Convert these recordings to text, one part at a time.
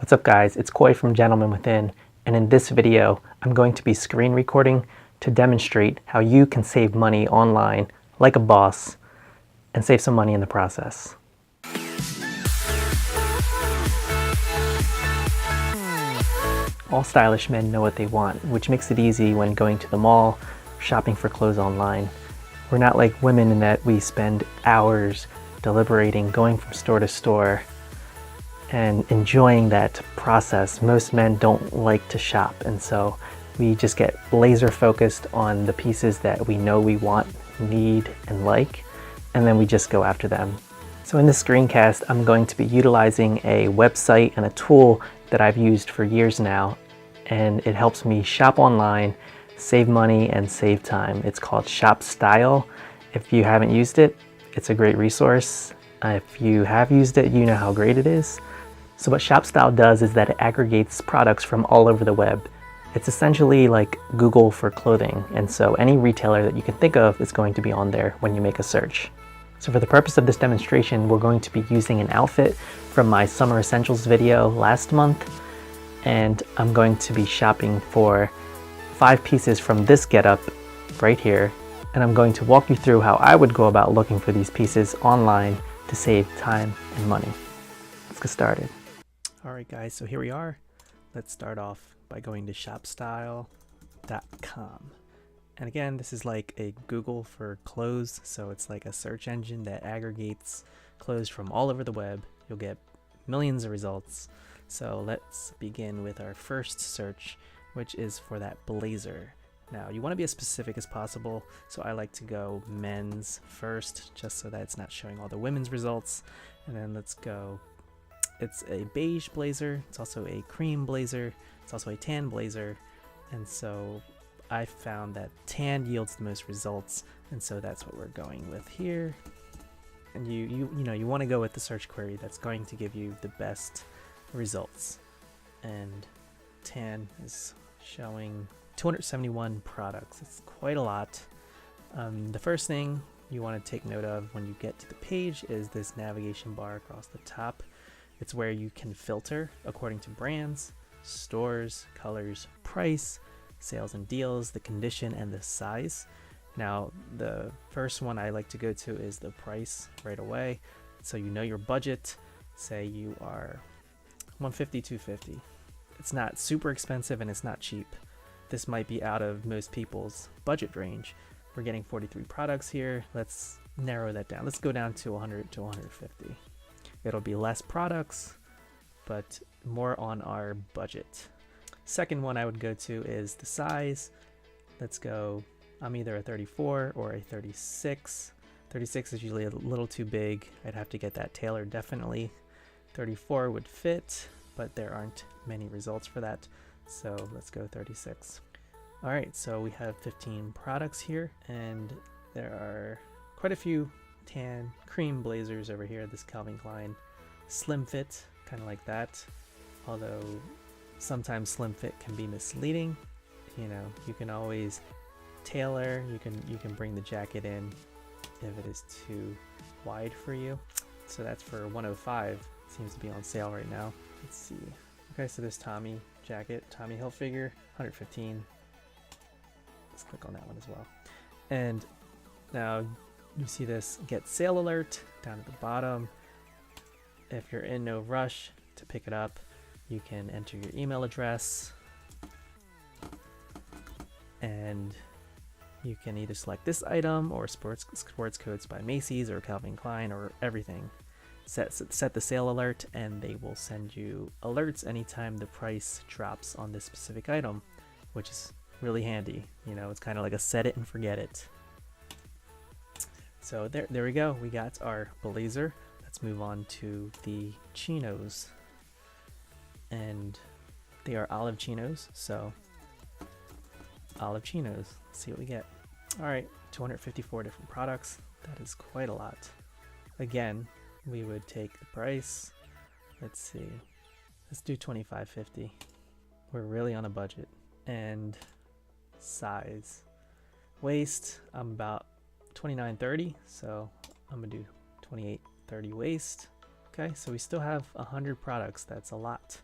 What's up guys, it's Koi from Gentleman Within, and in this video I'm going to be screen recording to demonstrate how you can save money online like a boss and save some money in the process. All stylish men know what they want, which makes it easy when going to the mall, shopping for clothes online. We're not like women in that we spend hours deliberating, going from store to store, and enjoying that process. Most men don't like to shop, and so we just get laser focused on the pieces that we know we want, need, and like, and then we just go after them. So in this screencast, I'm going to be utilizing a website and a tool that I've used for years now, and it helps me shop online, save money, and save time. It's called ShopStyle. If you haven't used it, it's a great resource. If you have used it, you know how great it is. So what ShopStyle does is that it aggregates products from all over the web. It's essentially like Google for clothing, and so any retailer that you can think of is going to be on there when you make a search. So for the purpose of this demonstration, we're going to be using an outfit from my Summer Essentials video last month, and I'm going to be shopping for 5 pieces from this getup right here, and I'm going to walk you through how I would go about looking for these pieces online to save time and money. Let's get started. Alright guys, so here we are. Let's start off by going to shopstyle.com. And again, this is like a Google for clothes, so it's like a search engine that aggregates clothes from all over the web. You'll get millions of results. So let's begin with our first search, which is for that blazer. Now, you want to be as specific as possible, so I like to go men's first, just so that it's not showing all the women's results. And then let's go, it's a beige blazer, it's also a cream blazer, it's also a tan blazer, and so I found that tan yields the most results, and so that's what we're going with here. And you want to go with the search query that's going to give you the best results. And tan is showing 271 products. It's quite a lot. The first thing you want to take note of when you get to the page is this navigation bar across the top. It's where you can filter according to brands, stores, colors, price, sales and deals, the condition, and the size. Now, the first one I like to go to is the price right away. So you know your budget. Say you are $150, $250. It's not super expensive and it's not cheap. This might be out of most people's budget range. We're getting 43 products here. Let's narrow that down. Let's go down to 100 to 150. It'll be less products, but more on our budget. Second one I would go to is the size. Let's go, I'm either a 34 or a 36. 36 is usually a little too big. I'd have to get that tailored definitely. 34 would fit, but there aren't many results for that. So let's go 36. All right, so we have 15 products here, and there are quite a few tan cream blazers over here. This Calvin Klein slim fit, kind of like that. Although sometimes slim fit can be misleading. You know, you can always tailor. You can bring the jacket in if it is too wide for you. So that's for 105. It seems to be on sale right now. Let's see. Okay, so this Tommy jacket, Tommy Hilfiger, 115. Let's click on that one as well. And now you see this get sale alert down at the bottom. If you're in no rush to pick it up, you can enter your email address, and you can either select this item or sports coats by Macy's or Calvin Klein or everything. Set the sale alert, and they will send you alerts anytime the price drops on this specific item, which is really handy. You know, it's kind of like a set it and forget it. So there we go. We got our blazer. Let's move on to the chinos. And they are olive chinos, so olive chinos. Let's see what we get. All right, 254 different products. That is quite a lot. Again, we would take the price. Let's see. Let's do $25.50. We're really on a budget. And size. Waist, I'm about 29-30, so I'm gonna do 28-30 waist. Okay, so we still have 100 products. That's a lot.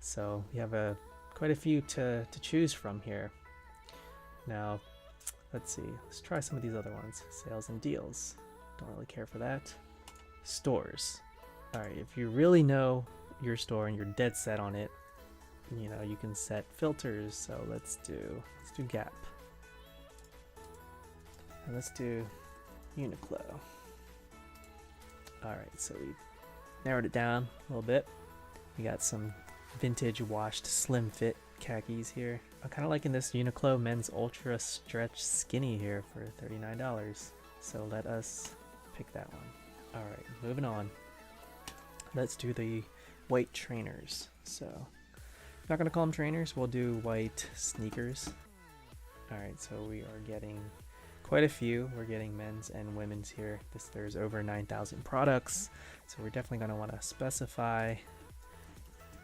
So we have quite a few to choose from here. Now, let's see. Let's try some of these other ones. Sales and deals. Don't really care for that. Stores. All right, if you really know your store and you're dead set on it, you know, you can set filters. So let's do Gap. And let's do Uniqlo. All right, so we narrowed it down a little bit. We got some vintage washed slim fit khakis here. I'm kind of liking this Uniqlo men's ultra stretch skinny here for $39. So let us pick that one. All right, moving on. Let's do the white trainers. So not gonna call them trainers, we'll do white sneakers. All right, so we are getting quite a few. We're getting men's and women's here. There's over 9,000 products. So we're definitely gonna wanna specify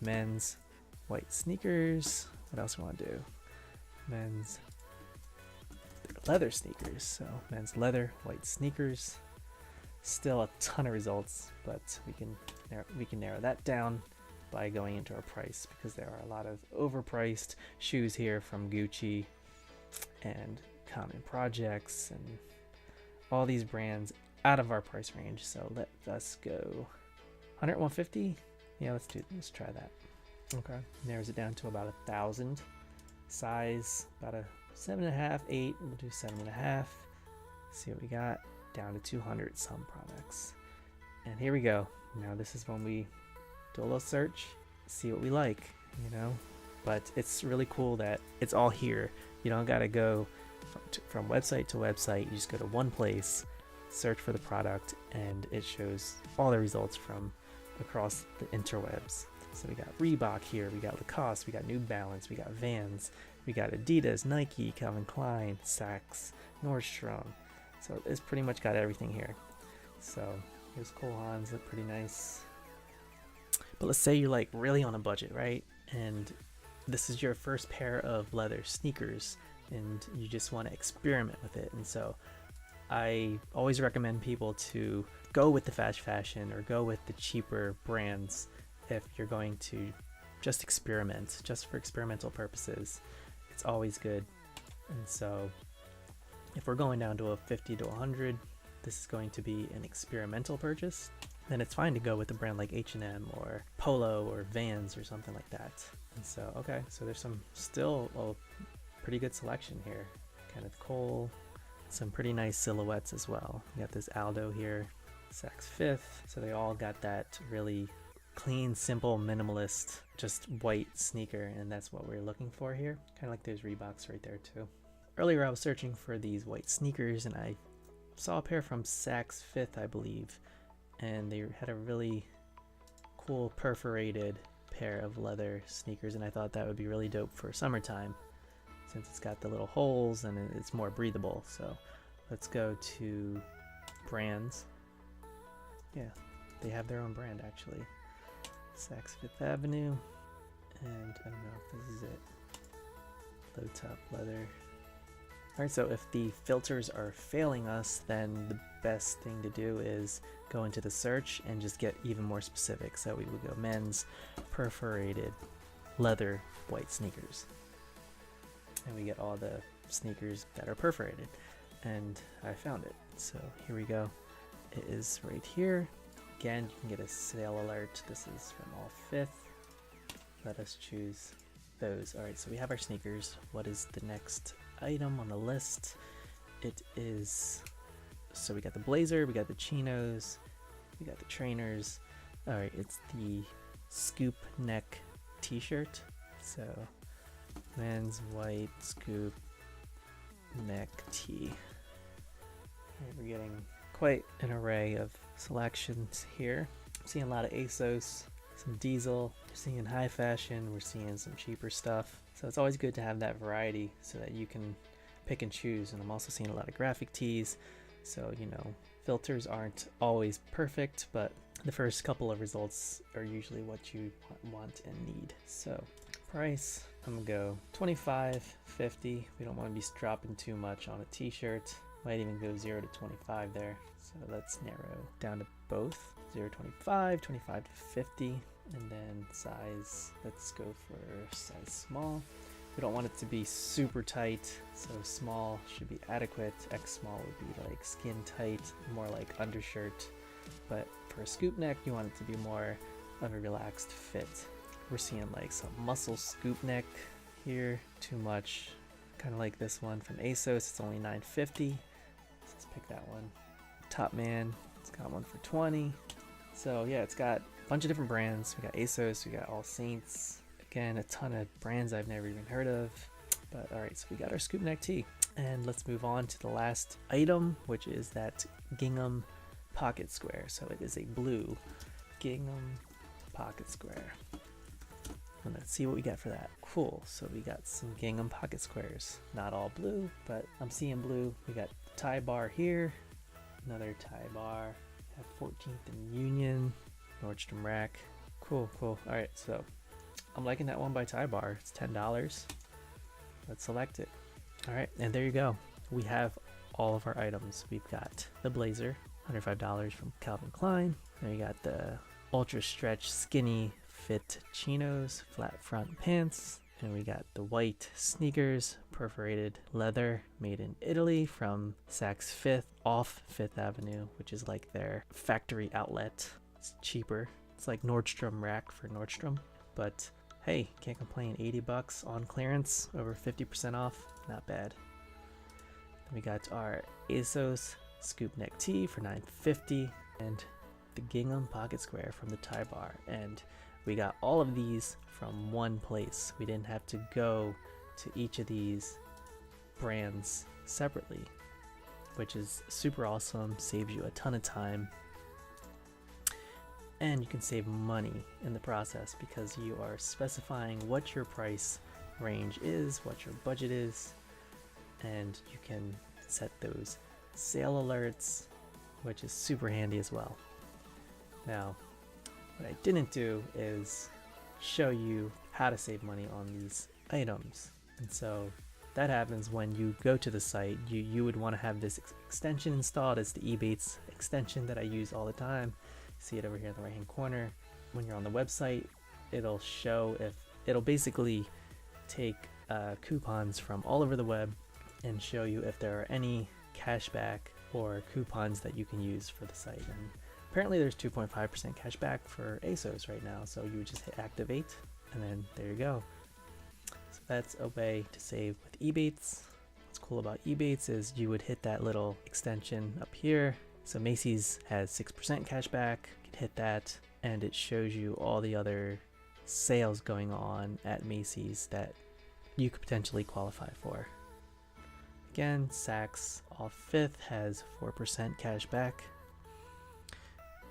men's white sneakers. What else we want to do? Men's leather sneakers. So men's leather white sneakers. Still a ton of results, but we can narrow that down by going into our price, because there are a lot of overpriced shoes here from Gucci and Common Projects and all these brands out of our price range. So let us go 100, 150. Yeah, let's try that. Okay, narrows it down to about 1,000. Size about a 7.5, 8. We'll do 7.5. See what we got. Down to 200 some products. And here we go. Now this is when we do a little search, see what we like, you know. But it's really cool that it's all here. You don't gotta go from website to website. You just go to one place, search for the product, and it shows all the results from across the interwebs. So we got Reebok here, we got Lacoste, we got New Balance, we got Vans, we got Adidas, Nike, Calvin Klein, Saks, Nordstrom. So it's pretty much got everything here. So here's Cole Haans, look pretty nice. But let's say you're like really on a budget, right? And this is your first pair of leather sneakers and you just want to experiment with it. And so I always recommend people to go with the fast fashion or go with the cheaper brands if you're going to just experiment, just for experimental purposes. It's always good. And so if we're going down to a 50 to 100, this is going to be an experimental purchase, then it's fine to go with a brand like H&M or Polo or Vans or something like that. And so, okay, so there's still a pretty good selection here. Kenneth Cole, some pretty nice silhouettes as well. You got this Aldo here, Saks Fifth. So they all got that really clean, simple, minimalist, just white sneaker, and that's what we're looking for here. Kind of like those Reeboks right there too. Earlier I was searching for these white sneakers and I saw a pair from Saks Fifth, I believe, and they had a really cool perforated pair of leather sneakers, and I thought that would be really dope for summertime since it's got the little holes and it's more breathable. So let's go to brands. Yeah, they have their own brand actually. Saks Fifth Avenue, and I don't know if this is it. Low top leather. Alright, so if the filters are failing us, then the best thing to do is go into the search and just get even more specific. So we would go men's perforated leather white sneakers. And we get all the sneakers that are perforated. And I found it. So here we go. It is right here. Again, you can get a sale alert. This is from all Fifth. Let us choose those. Alright, so we have our sneakers. What is the next item on the list? It is, so we got the blazer, we got the chinos, we got the trainers. All right, it's the scoop neck t-shirt. So men's white scoop neck tee. Right, we're getting quite an array of selections here. I'm seeing a lot of ASOS, some diesel, we're seeing high fashion, we're seeing some cheaper stuff. So it's always good to have that variety so that you can pick and choose. And I'm also seeing a lot of graphic tees. So, you know, filters aren't always perfect, but the first couple of results are usually what you want and need. So price, I'm gonna go 25, 50. We don't want to be dropping too much on a t-shirt. Might even go 0 to 25 there. So let's narrow down to both. 0 to 25, 25 to 50. And then size, let's go for size small. We don't want it to be super tight, so small should be adequate. X small would be like skin tight, more like undershirt. But for a scoop neck, you want it to be more of a relaxed fit. We're seeing like some muscle scoop neck here, too much. Kind of like this one from ASOS, it's only $9.50. Let's pick that one. Top Man, it's got one for $20. So yeah, it's got a bunch of different brands. We got ASOS, we got All Saints. Again, a ton of brands I've never even heard of. But all right, so we got our scoop neck tee. And let's move on to the last item, which is that gingham pocket square. So it is a blue gingham pocket square. And let's see what we got for that. Cool, so we got some gingham pocket squares. Not all blue, but I'm seeing blue. We got the tie bar here, another tie bar. Have 14th and Union, Nordstrom Rack. Cool, cool. All right, so I'm liking that one by tie bar. It's $10. Let's select it. All right, and there you go. We have all of our items. We've got the blazer, $105 from Calvin Klein. Then we got the ultra stretch skinny fit chinos, flat front pants. And we got the white sneakers, perforated leather, made in Italy from Saks Fifth off Fifth Avenue, which is like their factory outlet. It's cheaper. It's like Nordstrom Rack for Nordstrom. But hey, can't complain. $80 on clearance, over 50% off. Not bad. Then we got our ASOS scoop neck tee for $9.50 and the gingham pocket square from the tie bar. And we got all of these from one place. We didn't have to go to each of these brands separately, which is super awesome, saves you a ton of time. And you can save money in the process because you are specifying what your price range is, what your budget is, and you can set those sale alerts, which is super handy as well. Now, what I didn't do is show you how to save money on these items. And so that happens when you go to the site. You would want to have this extension installed. It's the Ebates extension that I use all the time. See it over here in the right hand corner. When you're on the website, it'll show if it'll basically take coupons from all over the web and show you if there are any cashback or coupons that you can use for the site. And apparently there's 2.5% cash back for ASOS right now, so you would just hit activate and then there you go. So that's a way to save with Ebates. What's cool about Ebates is you would hit that little extension up here. So Macy's has 6% cash back. You can hit that and it shows you all the other sales going on at Macy's that you could potentially qualify for. Again, Saks off Fifth has 4% cash back.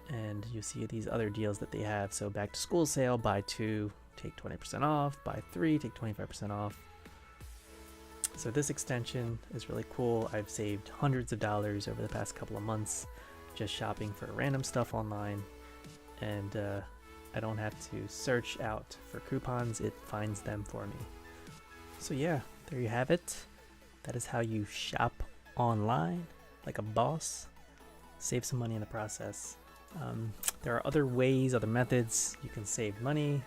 And you see these other deals that they have. So back to school sale, buy 2, take 20% off, buy 3, take 25% off. So this extension is really cool. I've saved hundreds of dollars over the past couple of months just shopping for random stuff online. And I don't have to search out for coupons, it finds them for me. So yeah, there you have it. That is how you shop online like a boss. Save some money in the process. There are other ways, other methods you can save money.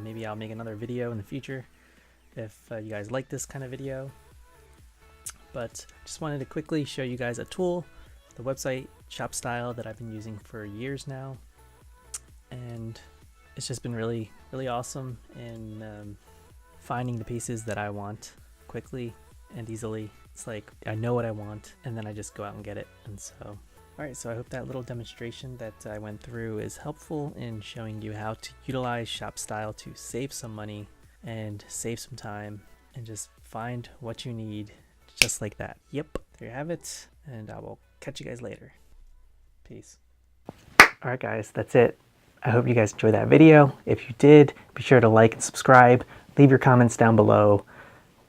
Maybe I'll make another video in the future if you guys like this kind of video. But just wanted to quickly show you guys a tool, the website ShopStyle that I've been using for years now. And it's just been really, really awesome in finding the pieces that I want quickly and easily. It's like I know what I want and then I just go out and get it. And so alright, so I hope that little demonstration that I went through is helpful in showing you how to utilize ShopStyle to save some money and save some time and just find what you need just like that. Yep, there you have it, and I will catch you guys later. Peace. Alright guys, that's it. I hope you guys enjoyed that video. If you did, be sure to like and subscribe. Leave your comments down below.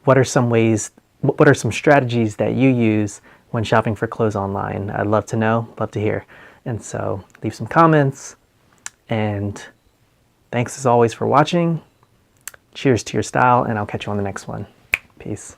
What are some strategies that you use when shopping for clothes online? I'd love to know, love to hear. And so leave some comments, and thanks as always for watching. Cheers to your style, and I'll catch you on the next one. Peace.